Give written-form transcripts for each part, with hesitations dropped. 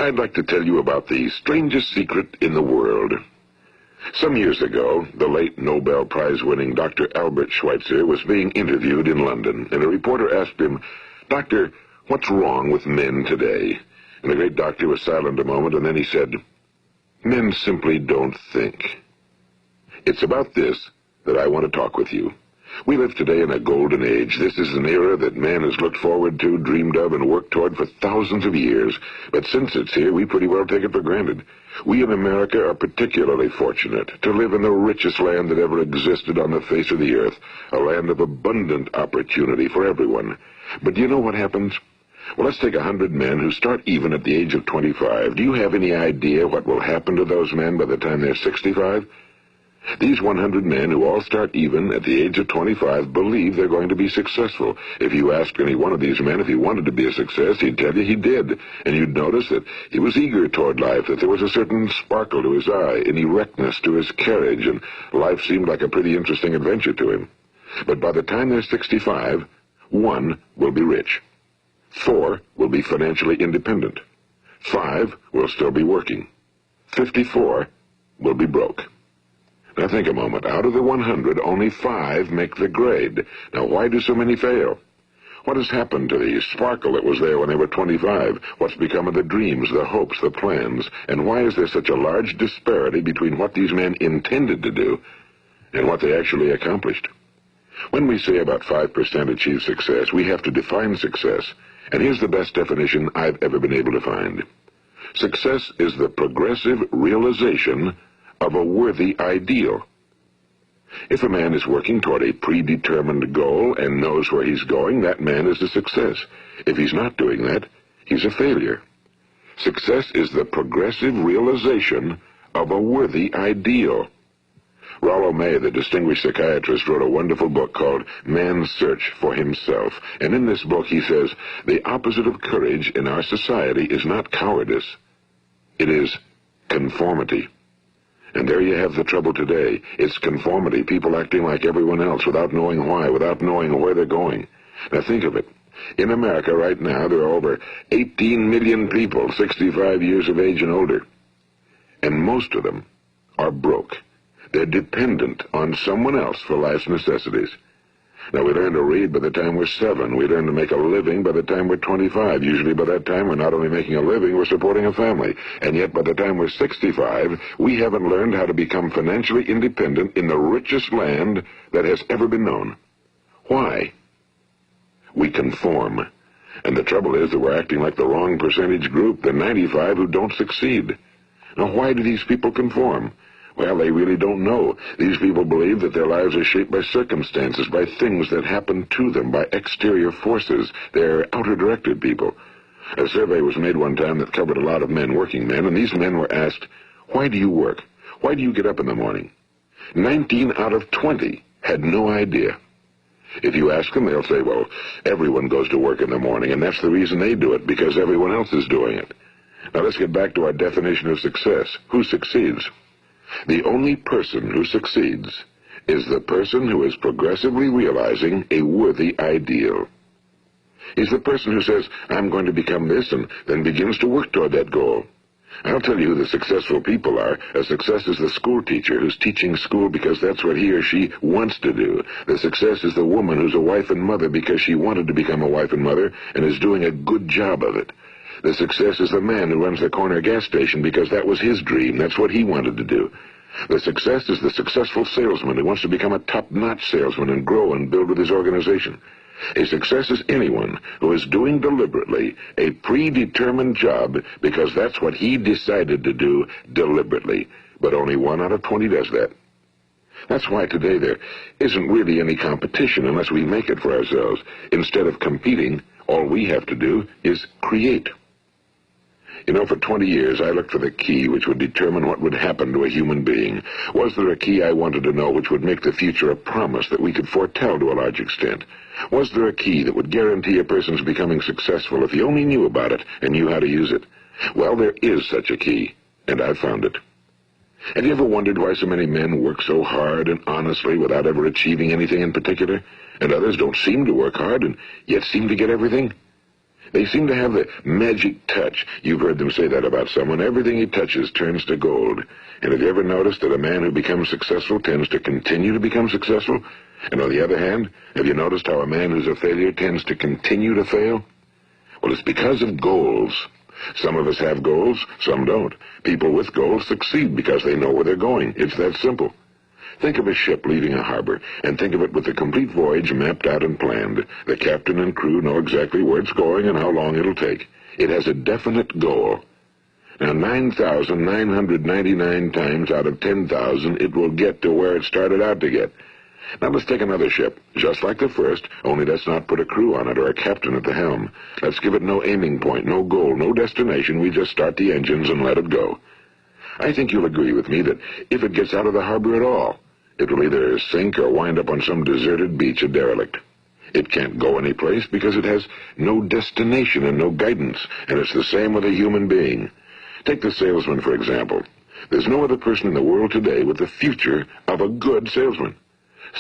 I'd like to tell you about the strangest secret in the world. Some years ago, the late Nobel Prize-winning Dr. Albert Schweitzer was being interviewed in London, and a reporter asked him, "Doctor, what's wrong with men today?" And the great doctor was silent a moment, and then he said, "Men simply don't think." It's about this that I want to talk with you. We live today in a golden age. This is an era that man has looked forward to, dreamed of, and worked toward for thousands of years. But since it's here, we pretty well take it for granted. We in America are particularly fortunate to live in the richest land that ever existed on the face of the earth, a land of abundant opportunity for everyone. But do you know what happens? Well, let's take 100 men who start even at the age of 25. Do you have any idea what will happen to those men by the time they're 65? These 100 men who all start even at the age of 25 believe they're going to be successful. If you asked any one of these men if he wanted to be a success, he'd tell you he did. And you'd notice that he was eager toward life, that there was a certain sparkle to his eye, an erectness to his carriage, and life seemed like a pretty interesting adventure to him. But by the time they're 65, 1 will be rich. 4 will be financially independent. 5 will still be working. 54 will be broke. Now think a moment. Out of the 100, only 5 make the grade. Now why do so many fail? What has happened to the sparkle that was there when they were 25? What's become of the dreams, the hopes, the plans? And why is there such a large disparity between what these men intended to do and what they actually accomplished? When we say about 5% achieve success, we have to define success. And here's the best definition I've ever been able to find. Success is the progressive realization of a worthy ideal. If a man is working toward a predetermined goal and knows where he's going, that man is a success. If he's not doing that, he's a failure. Success is the progressive realization of a worthy ideal. Rollo May, the distinguished psychiatrist, wrote a wonderful book called Man's Search for Himself. And in this book he says, the opposite of courage in our society is not cowardice. It is conformity. And there you have the trouble today. It's conformity, people acting like everyone else without knowing why, without knowing where they're going. Now think of it. In America right now, there are over 18 million people 65 years of age and older. And most of them are broke. They're dependent on someone else for life's necessities. Now, we learn to read by the time we're 7. We learn to make a living by the time we're 25. Usually by that time, we're not only making a living, we're supporting a family. And yet, by the time we're 65, we haven't learned how to become financially independent in the richest land that has ever been known. Why? We conform. And the trouble is that we're acting like the wrong percentage group, the 95 who don't succeed. Now, why do these people conform? Well, they really don't know. These people believe that their lives are shaped by circumstances, by things that happen to them, by exterior forces. They're outer-directed people. A survey was made one time that covered a lot of men, working men, and these men were asked, "Why do you work? Why do you get up in the morning?" 19 out of 20 had no idea. If you ask them, they'll say, well, everyone goes to work in the morning, and that's the reason they do it, because everyone else is doing it. Now let's get back to our definition of success. Who succeeds? The only person who succeeds is the person who is progressively realizing a worthy ideal. He's the person who says, I'm going to become this, and then begins to work toward that goal. I'll tell you who the successful people are. A success is the school teacher who's teaching school because that's what he or she wants to do. The success is the woman who's a wife and mother because she wanted to become a wife and mother and is doing a good job of it. The success is the man who runs the corner gas station because that was his dream. That's what he wanted to do. The success is the successful salesman who wants to become a top-notch salesman and grow and build with his organization. A success is anyone who is doing deliberately a predetermined job because that's what he decided to do deliberately. But only 1 out of 20 does that. That's why today there isn't really any competition unless we make it for ourselves. Instead of competing, all we have to do is create. You know, for 20 years I looked for the key which would determine what would happen to a human being. Was there a key I wanted to know which would make the future a promise that we could foretell to a large extent? Was there a key that would guarantee a person's becoming successful if he only knew about it and knew how to use it? Well, there is such a key, and I've found it. Have you ever wondered why so many men work so hard and honestly without ever achieving anything in particular, and others don't seem to work hard and yet seem to get everything? They seem to have the magic touch. You've heard them say that about someone. Everything he touches turns to gold. And have you ever noticed that a man who becomes successful tends to continue to become successful? And on the other hand, have you noticed how a man who's a failure tends to continue to fail? Well, it's because of goals. Some of us have goals, some don't. People with goals succeed because they know where they're going. It's that simple. Think of a ship leaving a harbor, and think of it with the complete voyage mapped out and planned. The captain and crew know exactly where it's going and how long it'll take. It has a definite goal. Now, 9,999 times out of 10,000, it will get to where it started out to get. Now let's take another ship, just like the first, only let's not put a crew on it or a captain at the helm. Let's give it no aiming point, no goal, no destination. We just start the engines and let it go. I think you'll agree with me that if it gets out of the harbor at all, it will either sink or wind up on some deserted beach, a derelict. It can't go anyplace because it has no destination and no guidance, and it's the same with a human being. Take the salesman, for example. There's no other person in the world today with the future of a good salesman.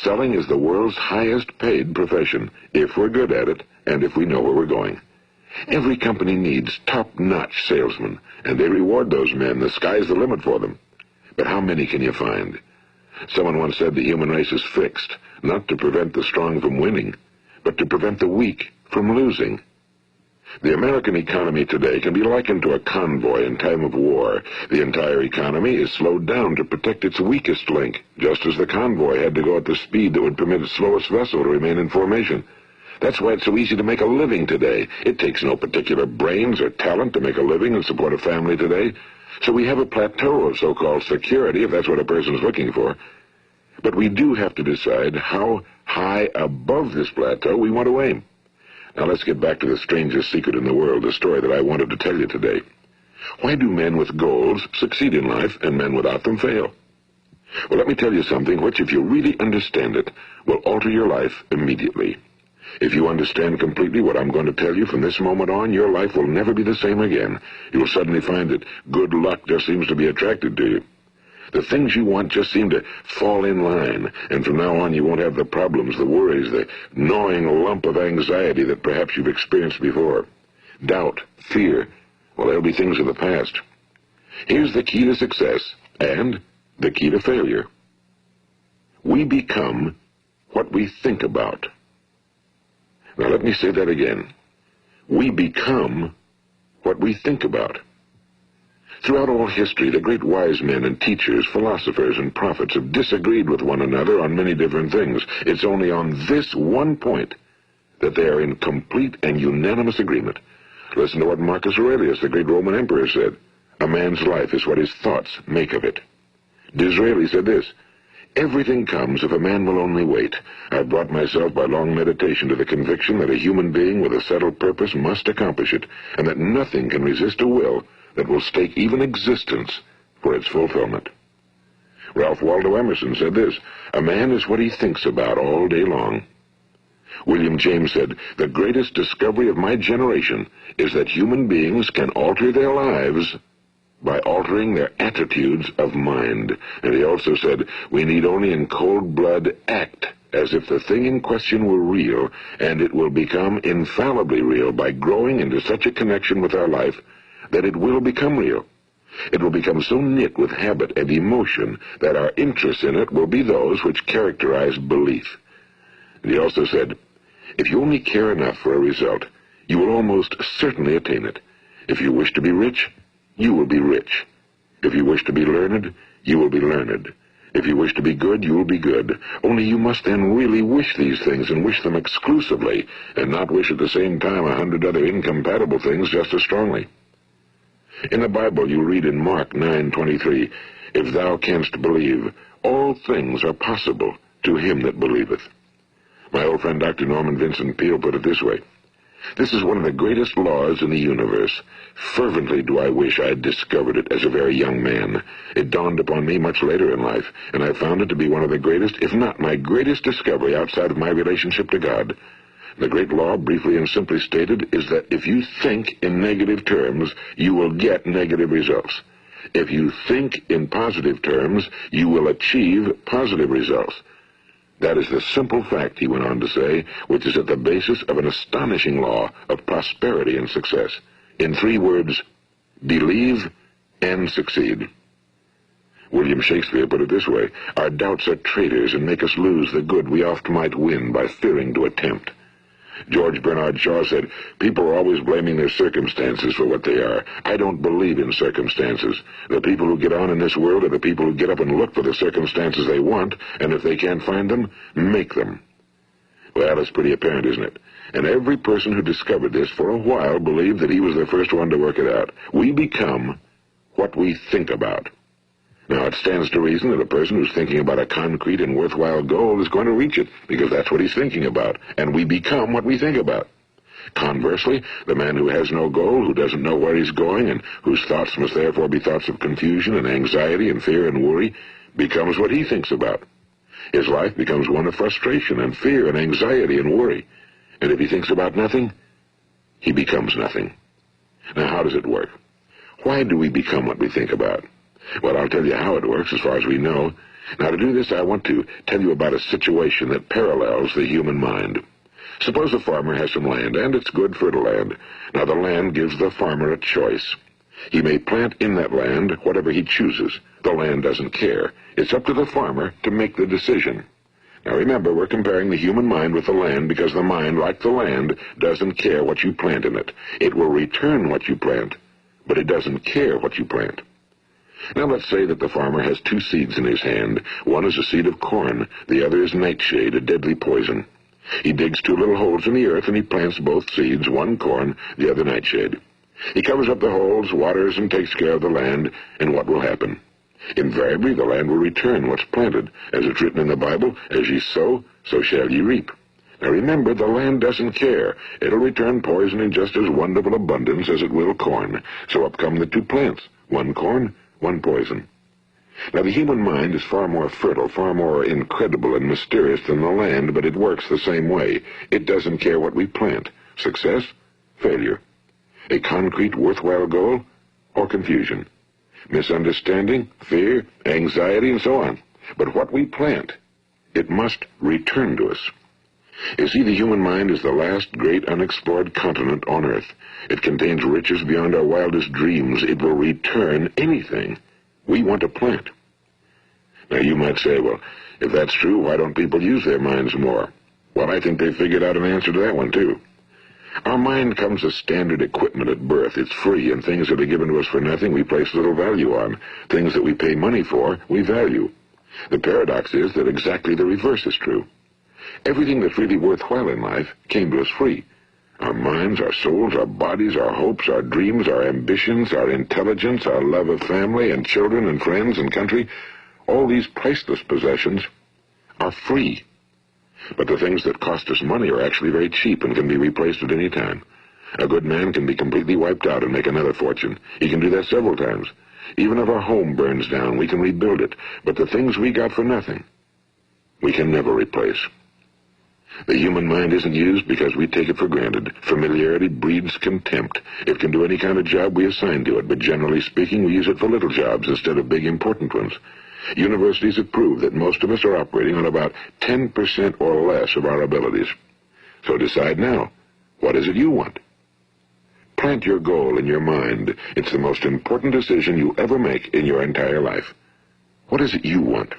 Selling is the world's highest paid profession, if we're good at it and if we know where we're going. Every company needs top-notch salesmen, and they reward those men. The sky's the limit for them. But how many can you find? Someone once said the human race is fixed, not to prevent the strong from winning, but to prevent the weak from losing. The American economy today can be likened to a convoy in time of war. The entire economy is slowed down to protect its weakest link, just as the convoy had to go at the speed that would permit its slowest vessel to remain in formation. That's why it's so easy to make a living today. It takes no particular brains or talent to make a living and support a family today. So we have a plateau of so-called security, if that's what a person's looking for. But we do have to decide how high above this plateau we want to aim. Now let's get back to the strangest secret in the world, the story that I wanted to tell you today. Why do men with goals succeed in life and men without them fail? Well, let me tell you something which, if you really understand it, will alter your life immediately. If you understand completely what I'm going to tell you from this moment on, your life will never be the same again. You'll suddenly find that good luck just seems to be attracted to you. The things you want just seem to fall in line, and from now on you won't have the problems, the worries, the gnawing lump of anxiety that perhaps you've experienced before. Doubt, fear, well, they'll be things of the past. Here's the key to success, and the key to failure. We become what we think about. Now let me say that again. We become what we think about. Throughout all history, the great wise men and teachers, philosophers and prophets have disagreed with one another on many different things. It's only on this one point that they are in complete and unanimous agreement. Listen to what Marcus Aurelius, the great Roman emperor, said. A man's life is what his thoughts make of it. Disraeli said this. Everything comes if a man will only wait. I've brought myself by long meditation to the conviction that a human being with a settled purpose must accomplish it, and that nothing can resist a will that will stake even existence for its fulfillment. Ralph Waldo Emerson said this, a man is what he thinks about all day long. William James said, the greatest discovery of my generation is that human beings can alter their lives by altering their attitudes of mind. And he also said, we need only in cold blood act as if the thing in question were real, and it will become infallibly real by growing into such a connection with our life that it will become real. It will become so knit with habit and emotion that our interest in it will be those which characterize belief. And he also said, if you only care enough for a result, you will almost certainly attain it. If you wish to be rich, you will be rich. If you wish to be learned, you will be learned. If you wish to be good, you will be good. Only you must then really wish these things and wish them exclusively, and not wish at the same time 100 other incompatible things just as strongly. In the Bible you read in Mark 9:23, if thou canst believe, all things are possible to him that believeth. My old friend Dr. Norman Vincent Peale put it this way, this is one of the greatest laws in the universe. Fervently do I wish I had discovered it as a very young man. It dawned upon me much later in life, and I found it to be one of the greatest, if not my greatest discovery outside of my relationship to God. The great law, briefly and simply stated, is that if you think in negative terms, you will get negative results. If you think in positive terms, you will achieve positive results. That is the simple fact, he went on to say, which is at the basis of an astonishing law of prosperity and success. In 3 words, believe and succeed. William Shakespeare put it this way: our doubts are traitors and make us lose the good we oft might win by fearing to attempt. George Bernard Shaw said, people are always blaming their circumstances for what they are. I don't believe in circumstances. The people who get on in this world are the people who get up and look for the circumstances they want, and if they can't find them, make them. Well, it's pretty apparent, isn't it? And every person who discovered this for a while believed that he was the first one to work it out. We become what we think about. Now, it stands to reason that a person who's thinking about a concrete and worthwhile goal is going to reach it, because that's what he's thinking about, and we become what we think about. Conversely, the man who has no goal, who doesn't know where he's going, and whose thoughts must therefore be thoughts of confusion and anxiety and fear and worry, becomes what he thinks about. His life becomes one of frustration and fear and anxiety and worry. And if he thinks about nothing, he becomes nothing. Now, how does it work? Why do we become what we think about? Well, I'll tell you how it works as far as we know. Now, to do this, I want to tell you about a situation that parallels the human mind. Suppose a farmer has some land, and it's good, fertile land. Now, the land gives the farmer a choice. He may plant in that land whatever he chooses. The land doesn't care. It's up to the farmer to make the decision. Now, remember, we're comparing the human mind with the land because the mind, like the land, doesn't care what you plant in it. It will return what you plant, but it doesn't care what you plant. Now, let's say that the farmer has 2 seeds in his hand. One is a seed of corn. The other is nightshade, a deadly poison. He digs 2 little holes in the earth, and he plants both seeds, one corn, the other nightshade. He covers up the holes, waters, and takes care of the land, and what will happen? Invariably, the land will return what's planted. As it's written in the Bible, as ye sow, so shall ye reap. Now remember, the land doesn't care. It'll return poison in just as wonderful abundance as it will corn. So up come the 2 plants, one corn, one poison. Now, the human mind is far more fertile, far more incredible and mysterious than the land, but it works the same way. It doesn't care what we plant. Success, failure. A concrete, worthwhile goal, or confusion. Misunderstanding, fear, anxiety, and so on. But what we plant, it must return to us. You see, the human mind is the last great unexplored continent on Earth. It contains riches beyond our wildest dreams. It will return anything we want to plant. Now, you might say, well, if that's true, why don't people use their minds more? Well, I think they figured out an answer to that one, too. Our mind comes as standard equipment at birth. It's free, and things that are given to us for nothing we place little value on. Things that we pay money for, we value. The paradox is that exactly the reverse is true. Everything that's really worthwhile in life came to us free. Our minds, our souls, our bodies, our hopes, our dreams, our ambitions, our intelligence, our love of family and children and friends and country, all these priceless possessions are free. But the things that cost us money are actually very cheap and can be replaced at any time. A good man can be completely wiped out and make another fortune. He can do that several times. Even if our home burns down, we can rebuild it. But the things we got for nothing, we can never replace. The human mind isn't used because we take it for granted. Familiarity breeds contempt. It can do any kind of job we assign to it, but generally speaking, we use it for little jobs instead of big, important ones. Universities have proved that most of us are operating on about 10% or less of our abilities. So decide now, what is it you want? Plant your goal in your mind. It's the most important decision you ever make in your entire life. What is it you want?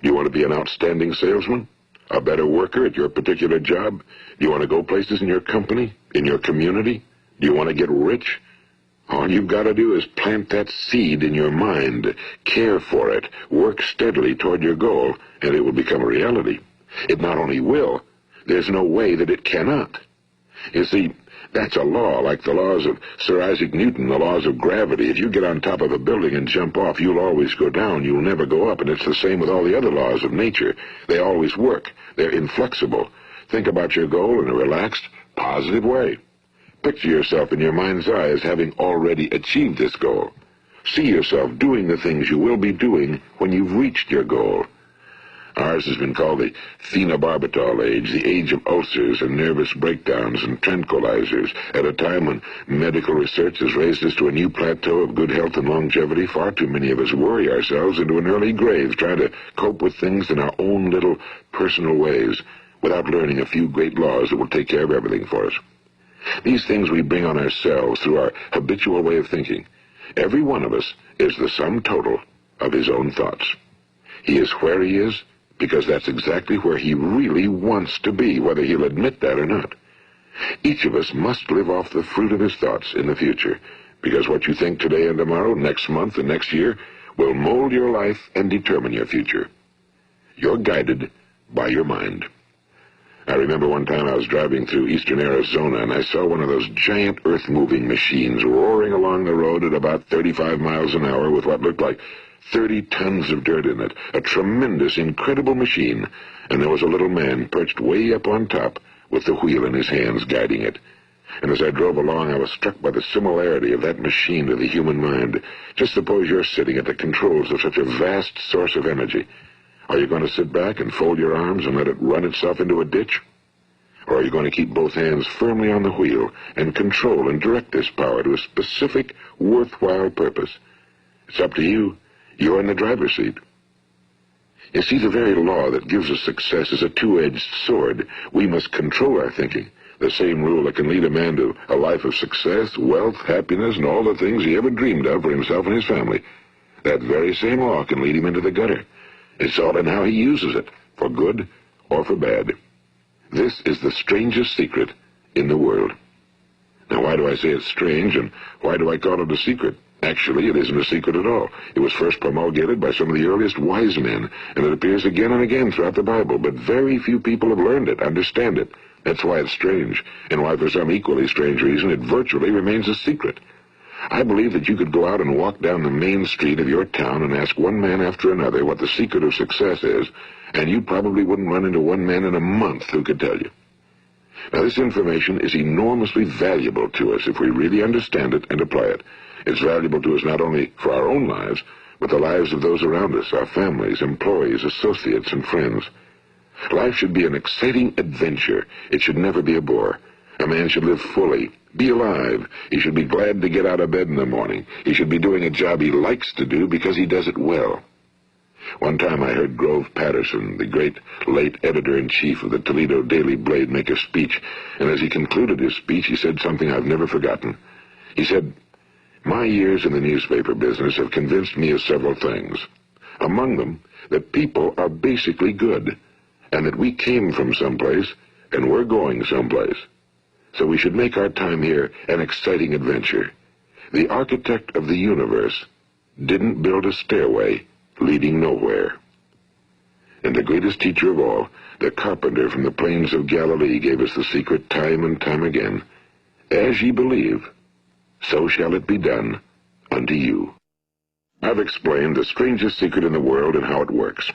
You want to be an outstanding salesman? A better worker at your particular job? Do you want to go places in your company, in your community? Do you want to get rich? All you've got to do is plant that seed in your mind, care for it, work steadily toward your goal, and it will become a reality. It not only will, there's no way that it cannot. You see, that's a law, like the laws of Sir Isaac Newton, the laws of gravity. If you get on top of a building and jump off, you'll always go down. You'll never go up, and it's the same with all the other laws of nature. They always work. They're inflexible. Think about your goal in a relaxed, positive way. Picture yourself in your mind's eye as having already achieved this goal. See yourself doing the things you will be doing when you've reached your goal. Ours has been called the phenobarbital age, the age of ulcers and nervous breakdowns and tranquilizers, at a time when medical research has raised us to a new plateau of good health and longevity. Far too many of us worry ourselves into an early grave trying to cope with things in our own little personal ways, without learning a few great laws that will take care of everything for us. These things we bring on ourselves through our habitual way of thinking. Every one of us is the sum total of his own thoughts. He is where he is because that's exactly where he really wants to be, whether he'll admit that or not. Each of us must live off the fruit of his thoughts in the future, because what you think today and tomorrow, next month and next year, will mold your life and determine your future. You're guided by your mind. I remember one time I was driving through eastern Arizona, and I saw one of those giant earth-moving machines roaring along the road at about 35 miles an hour with what looked like 30 tons of dirt in it. A tremendous, incredible machine, and there was a little man perched way up on top with the wheel in his hands guiding it. And as I drove along, I was struck by the similarity of that machine to the human mind. Just suppose you're sitting at the controls of such a vast source of energy. Are you going to sit back and fold your arms and let it run itself into a ditch? Or are you going to keep both hands firmly on the wheel and control and direct this power to a specific, worthwhile purpose? It's up to you. You're in the driver's seat. You see, the very law that gives us success is a two-edged sword. We must control our thinking. The same rule that can lead a man to a life of success, wealth, happiness, and all the things he ever dreamed of for himself and his family. That very same law can lead him into the gutter. It's all in how he uses it, for good or for bad. This is the strangest secret in the world. Now, why do I say it's strange, and why do I call it a secret? Actually, it isn't a secret at all. It was first promulgated by some of the earliest wise men, and it appears again and again throughout the Bible, but very few people have learned it, understand it. That's why it's strange, and why for some equally strange reason it virtually remains a secret. I believe that you could go out and walk down the main street of your town and ask one man after another what the secret of success is, and you probably wouldn't run into one man in a month who could tell you. Now, this information is enormously valuable to us if we really understand it and apply it. It's valuable to us not only for our own lives, but the lives of those around us, our families, employees, associates, and friends. Life should be an exciting adventure. It should never be a bore. A man should live fully, be alive. He should be glad to get out of bed in the morning. He should be doing a job he likes to do because he does it well. One time I heard Grove Patterson, the great late editor-in-chief of the Toledo Daily Blade, make a speech, and as he concluded his speech, he said something I've never forgotten. He said, "My years in the newspaper business have convinced me of several things. Among them, that people are basically good, and that we came from someplace, and we're going someplace. So we should make our time here an exciting adventure. The architect of the universe didn't build a stairway leading nowhere." And the greatest teacher of all, the carpenter from the plains of Galilee, gave us the secret time and time again. As ye believe, so shall it be done unto you. I've explained the strangest secret in the world and how it works.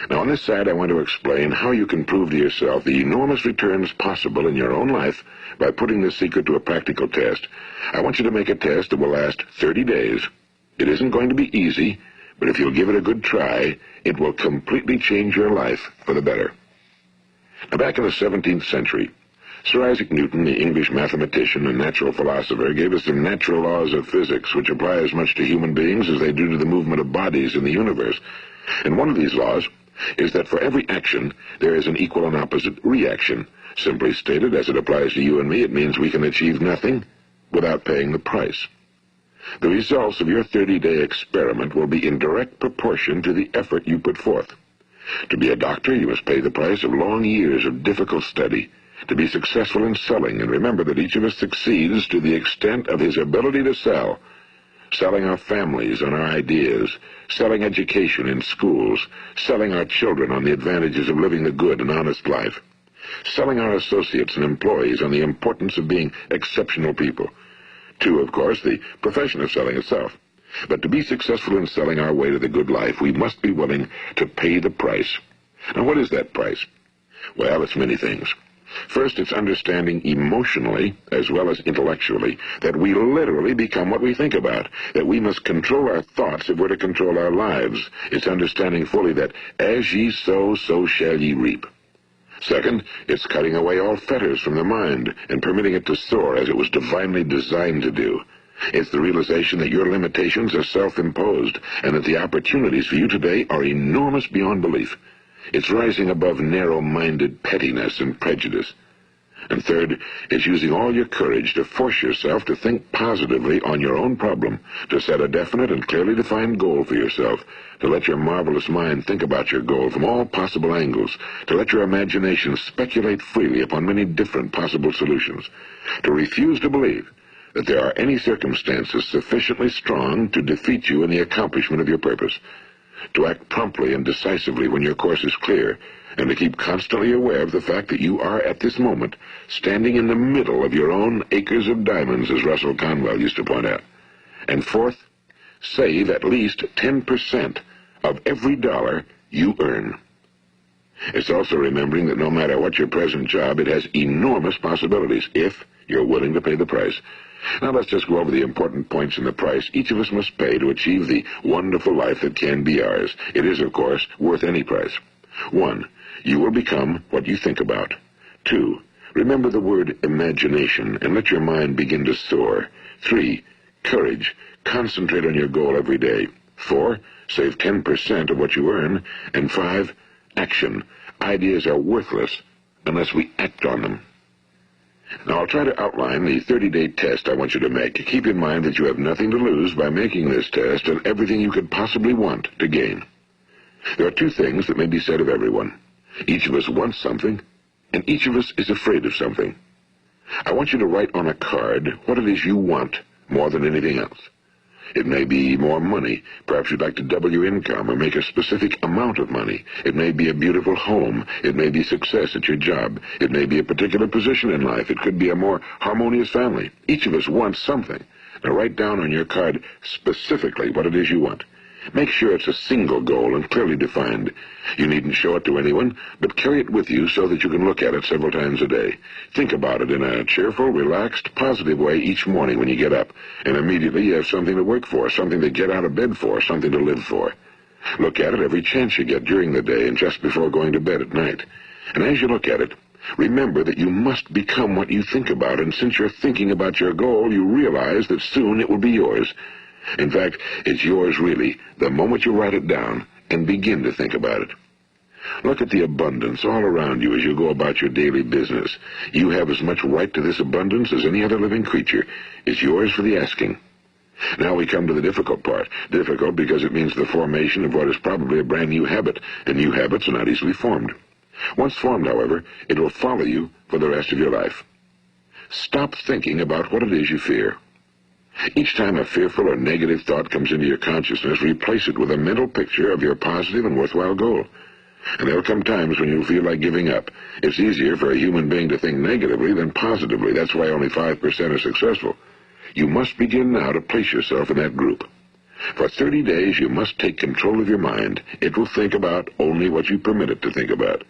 Now, on this side, I want to explain how you can prove to yourself the enormous returns possible in your own life by putting this secret to a practical test. I want you to make a test that will last 30 days. It isn't going to be easy, but if you'll give it a good try, it will completely change your life for the better. Now, back in the 17th century, Sir Isaac Newton, the English mathematician and natural philosopher, gave us some natural laws of physics which apply as much to human beings as they do to the movement of bodies in the universe. And one of these laws is that for every action, there is an equal and opposite reaction. Simply stated, as it applies to you and me, it means we can achieve nothing without paying the price. The results of your 30-day experiment will be in direct proportion to the effort you put forth. To be a doctor, you must pay the price of long years of difficult study. To be successful in selling, and remember that each of us succeeds to the extent of his ability to sell. Selling our families on our ideas, selling education in schools, selling our children on the advantages of living the good and honest life, selling our associates and employees on the importance of being exceptional people. To, of course, the profession of selling itself. But to be successful in selling our way to the good life, we must be willing to pay the price. Now, what is that price? Well, it's many things. First, it's understanding emotionally, as well as intellectually, that we literally become what we think about, that we must control our thoughts if we're to control our lives. It's understanding fully that as ye sow, so shall ye reap. Second, it's cutting away all fetters from the mind and permitting it to soar as it was divinely designed to do. It's the realization that your limitations are self-imposed and that the opportunities for you today are enormous beyond belief. It's rising above narrow-minded pettiness and prejudice. And third, it's using all your courage to force yourself to think positively on your own problem, to set a definite and clearly defined goal for yourself, to let your marvelous mind think about your goal from all possible angles, to let your imagination speculate freely upon many different possible solutions, to refuse to believe that there are any circumstances sufficiently strong to defeat you in the accomplishment of your purpose, to act promptly and decisively when your course is clear, and to keep constantly aware of the fact that you are, at this moment, standing in the middle of your own acres of diamonds, as Russell Conwell used to point out. And fourth, save at least 10% of every dollar you earn. It's also remembering that no matter what your present job, it has enormous possibilities, if you're willing to pay the price. Now let's just go over the important points in the price each of us must pay to achieve the wonderful life that can be ours. It is, of course, worth any price. 1. You will become what you think about. 2. Remember the word imagination and let your mind begin to soar. 3. Courage. Concentrate on your goal every day. 4. Save 10% of what you earn. And 5. Action. Ideas are worthless unless we act on them. Now, I'll try to outline the 30-day test I want you to make. Keep in mind that you have nothing to lose by making this test and everything you could possibly want to gain. There are two things that may be said of everyone. Each of us wants something, and each of us is afraid of something. I want you to write on a card what it is you want more than anything else. It may be more money. Perhaps you'd like to double your income or make a specific amount of money. It may be a beautiful home. It may be success at your job. It may be a particular position in life. It could be a more harmonious family. Each of us wants something. Now write down on your card specifically what it is you want. Make sure it's a single goal and clearly defined. You needn't show it to anyone, but carry it with you so that you can look at it several times a day. Think about it in a cheerful, relaxed, positive way each morning when you get up, and immediately you have something to work for, something to get out of bed for, something to live for. Look at it every chance you get during the day and just before going to bed at night. And as you look at it, remember that you must become what you think about, and since you're thinking about your goal, you realize that soon it will be yours. In fact, it's yours really, the moment you write it down and begin to think about it. Look at the abundance all around you as you go about your daily business. You have as much right to this abundance as any other living creature. It's yours for the asking. Now we come to the difficult part. Difficult because it means the formation of what is probably a brand new habit, and new habits are not easily formed. Once formed, however, it will follow you for the rest of your life. Stop thinking about what it is you fear. Each time a fearful or negative thought comes into your consciousness, replace it with a mental picture of your positive and worthwhile goal. And there will come times when you'll feel like giving up. It's easier for a human being to think negatively than positively. That's why only 5% are successful. You must begin now to place yourself in that group. For 30 days, you must take control of your mind. It will think about only what you permit it to think about.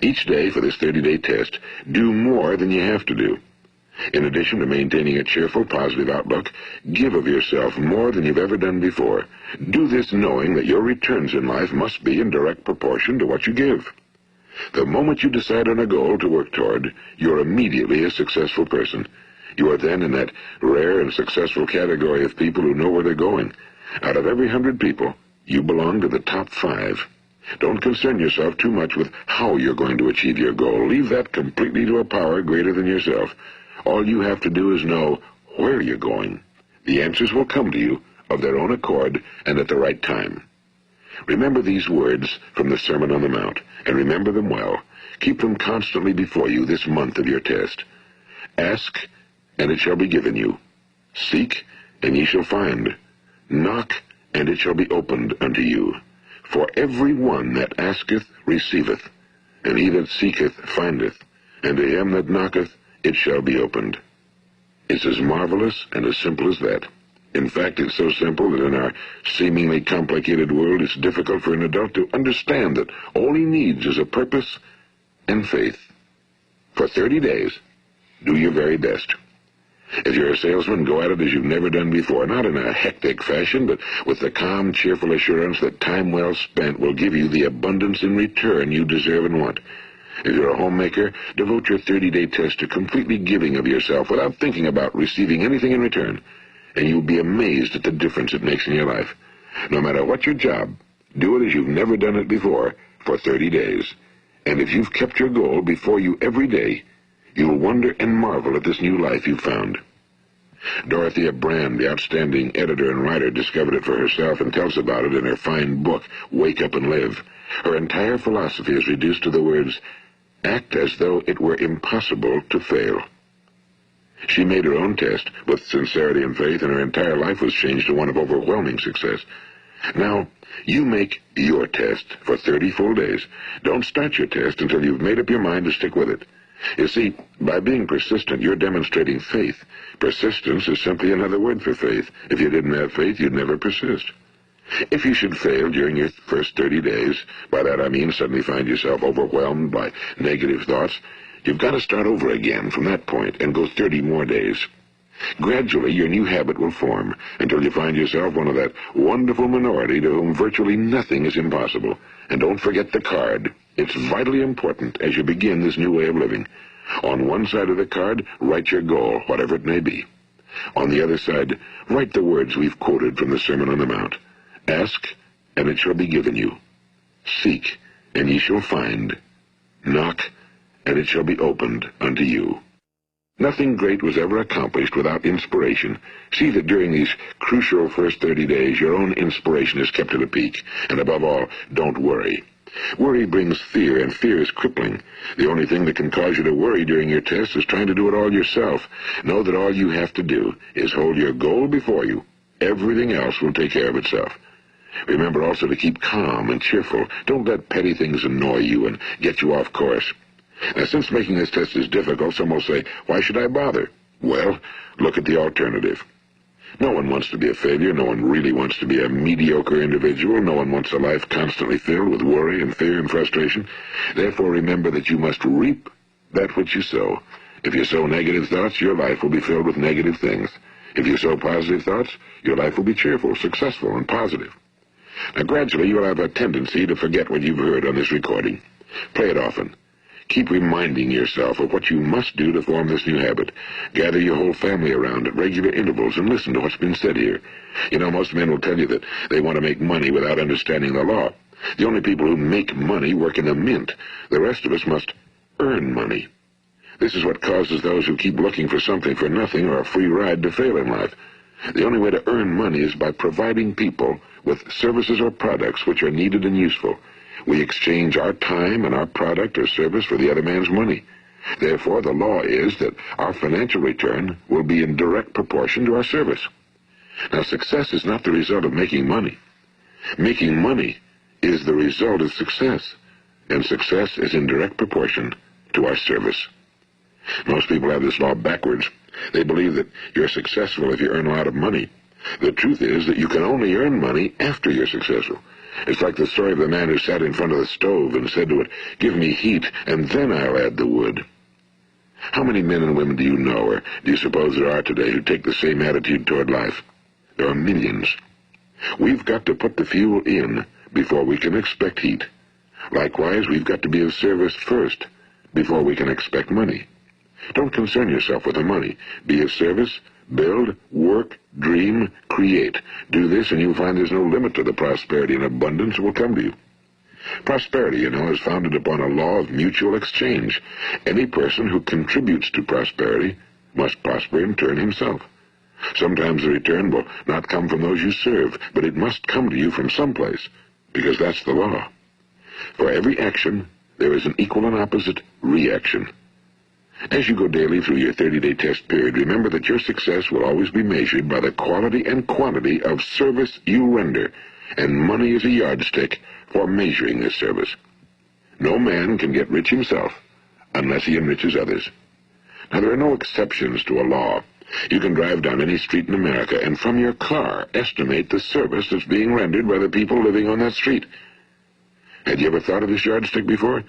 Each day for this 30-day test, do more than you have to do. In addition to maintaining a cheerful, positive outlook, give of yourself more than you've ever done before. Do this knowing that your returns in life must be in direct proportion to what you give. The moment you decide on a goal to work toward, you're immediately a successful person. You are then in that rare and successful category of people who know where they're going. Out of every 100 people, you belong to the top 5. Don't concern yourself too much with how you're going to achieve your goal. Leave that completely to a power greater than yourself. All you have to do is know where you're going. The answers will come to you of their own accord and at the right time. Remember these words from the Sermon on the Mount, and remember them well. Keep them constantly before you this month of your test. Ask, and it shall be given you. Seek, and ye shall find. Knock, and it shall be opened unto you. For every one that asketh receiveth, and he that seeketh findeth, and to him that knocketh it shall be opened. It's as marvelous and as simple as that. In fact, it's so simple that in our seemingly complicated world, it's difficult for an adult to understand that all he needs is a purpose and faith. For 30 days, do your very best. If you're a salesman, go at it as you've never done before, not in a hectic fashion, but with the calm, cheerful assurance that time well spent will give you the abundance in return you deserve and want. If you're a homemaker, devote your 30-day test to completely giving of yourself without thinking about receiving anything in return, and you'll be amazed at the difference it makes in your life. No matter what your job, do it as you've never done it before for 30 days. And if you've kept your goal before you every day, you'll wonder and marvel at this new life you've found. Dorothea Brand, the outstanding editor and writer, discovered it for herself and tells about it in her fine book, Wake Up and Live. Her entire philosophy is reduced to the words, act as though it were impossible to fail. She made her own test with sincerity and faith, and her entire life was changed to one of overwhelming success. Now, you make your test for 30 full days. Don't start your test until you've made up your mind to stick with it. You see, by being persistent, you're demonstrating faith. Persistence is simply another word for faith. If you didn't have faith, you'd never persist. If you should fail during your first 30 days, by that I mean suddenly find yourself overwhelmed by negative thoughts, you've got to start over again from that point and go 30 more days. Gradually, your new habit will form until you find yourself one of that wonderful minority to whom virtually nothing is impossible. And don't forget the card. It's vitally important as you begin this new way of living. On one side of the card, write your goal, whatever it may be. On the other side, write the words we've quoted from the Sermon on the Mount. Ask, and it shall be given you. Seek, and ye shall find. Knock, and it shall be opened unto you. Nothing great was ever accomplished without inspiration. See that during these crucial first 30 days, your own inspiration is kept at a peak. And above all, don't worry. Worry brings fear, and fear is crippling. The only thing that can cause you to worry during your test is trying to do it all yourself. Know that all you have to do is hold your goal before you. Everything else will take care of itself. Remember also to keep calm and cheerful. Don't let petty things annoy you and get you off course. Now, since making this test is difficult, some will say, why should I bother? Well, look at the alternative. No one wants to be a failure. No one really wants to be a mediocre individual. No one wants a life constantly filled with worry and fear and frustration. Therefore, remember that you must reap that which you sow. If you sow negative thoughts, your life will be filled with negative things. If you sow positive thoughts, your life will be cheerful, successful, and positive. Now, gradually, you'll have a tendency to forget what you've heard on this recording. Play it often. Keep reminding yourself of what you must do to form this new habit. Gather your whole family around at regular intervals and listen to what's been said here. You know, most men will tell you that they want to make money without understanding the law. The only people who make money work in a mint. The rest of us must earn money. This is what causes those who keep looking for something for nothing or a free ride to fail in life. The only way to earn money is by providing people with services or products which are needed and useful. We exchange our time and our product or service for the other man's money. Therefore, the law is that our financial return will be in direct proportion to our service. Now, success is not the result of making money. Making money is the result of success, and success is in direct proportion to our service. Most people have this law backwards. They believe that you're successful if you earn a lot of money. The truth is that you can only earn money after you're successful. It's like the story of the man who sat in front of the stove and said to it, "Give me heat, and then I'll add the wood." How many men and women do you know, or do you suppose there are today, who take the same attitude toward life? There are millions. We've got to put the fuel in before we can expect heat. Likewise, we've got to be of service first before we can expect money. Don't concern yourself with the money. Be of service, build, work, dream, create. Do this, and you'll find there's no limit to the prosperity and abundance that will come to you. Prosperity, you know, is founded upon a law of mutual exchange. Any person who contributes to prosperity must prosper in turn himself. Sometimes the return will not come from those you serve, but it must come to you from someplace, because that's the law. For every action, there is an equal and opposite reaction. As you go daily through your 30-day test period, remember that your success will always be measured by the quality and quantity of service you render, and money is a yardstick for measuring this service. No man can get rich himself unless he enriches others. Now, there are no exceptions to a law. You can drive down any street in America and from your car estimate the service that's being rendered by the people living on that street. Had you ever thought of this yardstick before?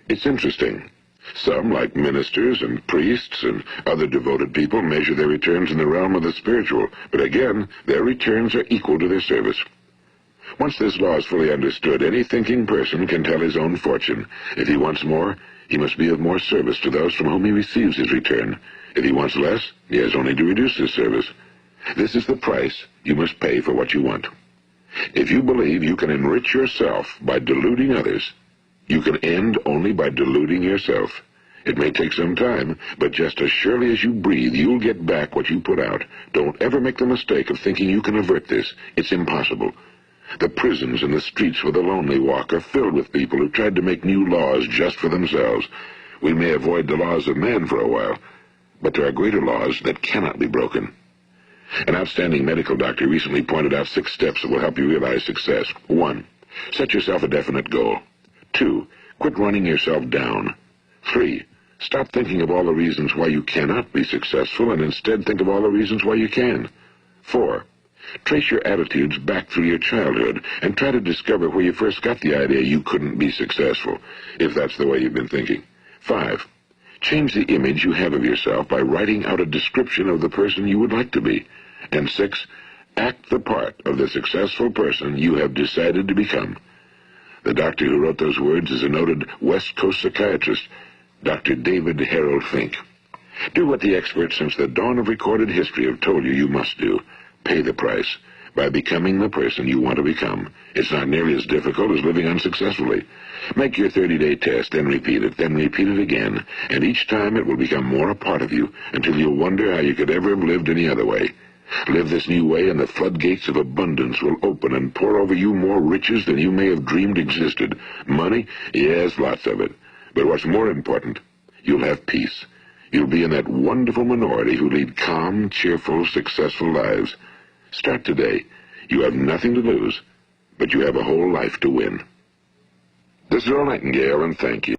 It's interesting. Some, like ministers and priests and other devoted people, measure their returns in the realm of the spiritual, but again, their returns are equal to their service. Once this law is fully understood, any thinking person can tell his own fortune. If he wants more, he must be of more service to those from whom he receives his return. If he wants less, he has only to reduce his service. This is the price you must pay for what you want. If you believe you can enrich yourself by deluding others, you can end only by deluding yourself. It may take some time, but just as surely as you breathe, you'll get back what you put out. Don't ever make the mistake of thinking you can avert this. It's impossible. The prisons and the streets where the lonely walk are filled with people who tried to make new laws just for themselves. We may avoid the laws of man for a while, but there are greater laws that cannot be broken. An outstanding medical doctor recently pointed out 6 steps that will help you realize success. 1. Set yourself a definite goal. 2. Quit running yourself down. 3. Stop thinking of all the reasons why you cannot be successful and instead think of all the reasons why you can. 4. Trace your attitudes back through your childhood and try to discover where you first got the idea you couldn't be successful, if that's the way you've been thinking. 5. Change the image you have of yourself by writing out a description of the person you would like to be. And 6. Act the part of the successful person you have decided to become. The doctor who wrote those words is a noted West Coast psychiatrist, Dr. David Harold Fink. Do what the experts since the dawn of recorded history have told you must do. Pay the price by becoming the person you want to become. It's not nearly as difficult as living unsuccessfully. Make your 30-day test, then repeat it again, and each time it will become more a part of you until you'll wonder how you could ever have lived any other way. Live this new way and the floodgates of abundance will open and pour over you more riches than you may have dreamed existed. Money? Yes, lots of it. But what's more important, you'll have peace. You'll be in that wonderful minority who lead calm, cheerful, successful lives. Start today. You have nothing to lose, but you have a whole life to win. This is Earl Nightingale, and thank you.